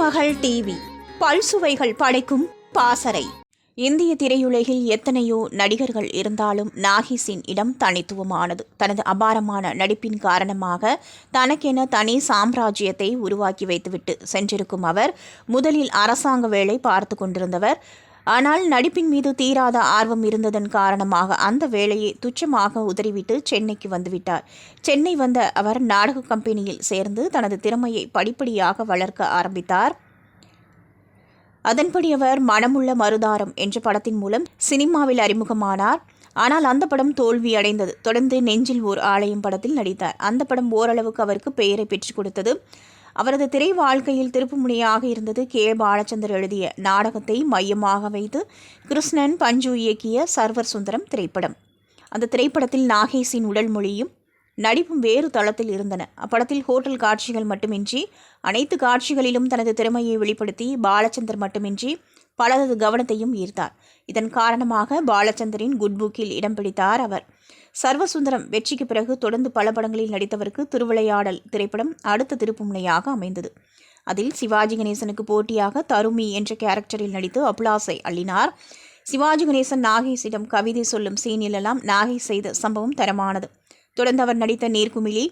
திருமகள் TV பல்சுவைகள் படைக்கும் பாசறை. இந்திய திரையுலகில் எத்தனையோ நடிகர்கள் இருந்தாலும் நாகேஷின் இடம் தனித்துவமானது. தனது அபாரமான நடிப்பின் காரணமாக தனக்கென தனி சாம்ராஜ்யத்தை உருவாக்கி வைத்துவிட்டு சென்றிருக்கும் அவர் முதலில் அரசாங்க வேலை பார்த்து கொண்டிருந்தவர். ஆனால் நடிப்பின் மீது தீராத ஆர்வம் இருந்ததன் காரணமாக அந்த வேலையை துச்சமாக உதறிவிட்டு சென்னைக்கு வந்துவிட்டார். சென்னை வந்த அவர் நாடக கம்பெனியில் சேர்ந்து தனது திறமையை படிப்படியாக வளர்க்க ஆரம்பித்தார். அதன்படி அவர் மனமுள்ள மருதாரம் என்ற படத்தின் மூலம் சினிமாவில் அறிமுகமானார். ஆனால் அந்த படம் தோல்வி அடைந்தது. தொடர்ந்து நெஞ்சில் ஓர் ஆலயம் படத்தில் நடித்தார். அந்த படம் ஓரளவுக்கு அவருக்கு பெயரை பெற்றுக் கொடுத்தது. அவரது திரை வாழ்க்கையில் திருப்புமுனையாக இருந்தது கே. பாலச்சந்தர் எழுதிய நாடகத்தை மையமாக வைத்து கிருஷ்ணன் பஞ்சு இயக்கிய சர்வர் சுந்தரம் திரைப்படம். அந்த திரைப்படத்தில் நாகேஷின் உடல் மொழியும் நடிப்பும் வேறு தளத்தில் இருந்தன. அப்படத்தில் ஹோட்டல் காட்சிகள் மட்டுமின்றி அனைத்து காட்சிகளிலும் தனது திறமையை வெளிப்படுத்தி பாலச்சந்தர் மட்டுமின்றி பலரது கவனத்தையும் ஈர்த்தார். இதன் காரணமாக பாலச்சந்தரின் குட் புக்கில் இடம் பிடித்தார் அவர். சர்வசுந்தரம் வெற்றிக்கு பிறகு தொடர்ந்து பல படங்களில் நடித்தவருக்கு திருவிளையாடல் திரைப்படம் அடுத்த திருப்புமுனையாக அமைந்தது. அதில் சிவாஜி கணேசனுக்கு போட்டியாக தருமி என்ற கேரக்டரில் நடித்து அப்ளாஸை அள்ளினார். சிவாஜி கணேசன் நாகேஷிடம் கவிதை சொல்லும் சீனிலெல்லாம் நாகேஷ் செய்த சம்பவம் தரமானது. தொடர்ந்து அவர் நடித்த நேர்குமிழி,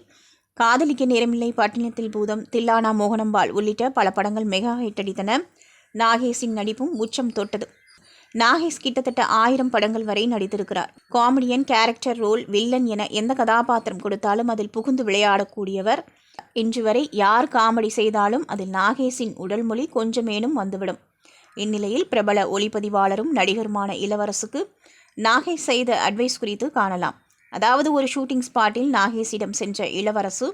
காதலிக்க நேரமில்லை, பட்டினத்தில் பூதம், தில்லானா மோகனம்பாள் உள்ளிட்ட பல படங்கள் மெகா ஹிட் அடித்தன. நாகேஷின் நடிப்பும் உச்சம் தொட்டது. நாகேஷ் கிட்டத்தட்ட 1000 படங்கள் வரை நடித்திருக்கிறார். காமெடியன், கேரக்டர் ரோல், வில்லன் என எந்த கதாபாத்திரம் கொடுத்தாலும் அதில் புகுந்து விளையாடக்கூடியவர். இன்று வரை யார் காமெடி செய்தாலும் அதில் நாகேஷின் உடல் மொழி கொஞ்சமேனும் வந்துவிடும். இந்நிலையில் பிரபல ஒளிப்பதிவாளரும் நடிகருமான இளவரசுக்கு நாகேஷ் செய்த அட்வைஸ் குறித்து காணலாம். அதாவது, ஒரு ஷூட்டிங் ஸ்பாட்டில் நாகேஷிடம் சென்ற இளவரசு,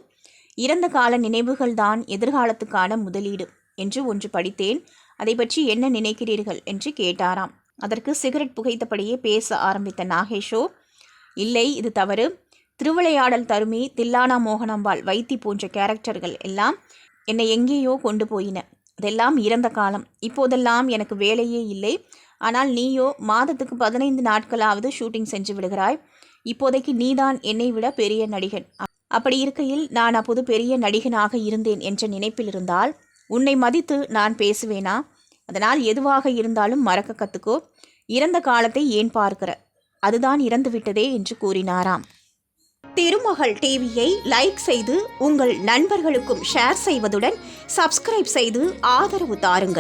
இறந்த கால நினைவுகள்தான் எதிர்காலத்துக்கான முதலீடு என்று ஒன்று படித்தேன், அதை பற்றி என்ன நினைக்கிறீர்கள் என்று கேட்டாராம். அதற்கு சிகரெட் புகைத்தபடியே பேச ஆரம்பித்த நாகேஷோ, இல்லை, இது தவறு. திருவிளையாடல் தருமி, தில்லானா மோகனம்பாள், வைத்தி போன்ற கேரக்டர்கள் எல்லாம் என்னை எங்கேயோ கொண்டு போயின. அதெல்லாம் இறந்த காலம். இப்போதெல்லாம் எனக்கு வேலையே இல்லை. ஆனால் நீயோ மாதத்துக்கு 15 நாட்களாவது ஷூட்டிங் செஞ்சு விடுகிறாய். இப்போதைக்கு நீதான் என்னை விட பெரிய நடிகன். அப்படி இருக்கையில் நான் அப்போது பெரிய நடிகனாக இருந்தேன் என்ற நினைப்பில் இருந்தால் உன்னை மதித்து நான் பேசுவேனா? அதனால் எதுவாக இருந்தாலும் மறக்க கற்றுக்கோ. இறந்த காலத்தை ஏன் பார்க்கிற? அதுதான் இறந்து விட்டதே என்று கூறினாராம். திருமகள் டிவியை லைக் செய்து உங்கள் நண்பர்களுக்கும் ஷேர் செய்வதுடன் சப்ஸ்கிரைப் செய்து ஆதரவு தாருங்கள்.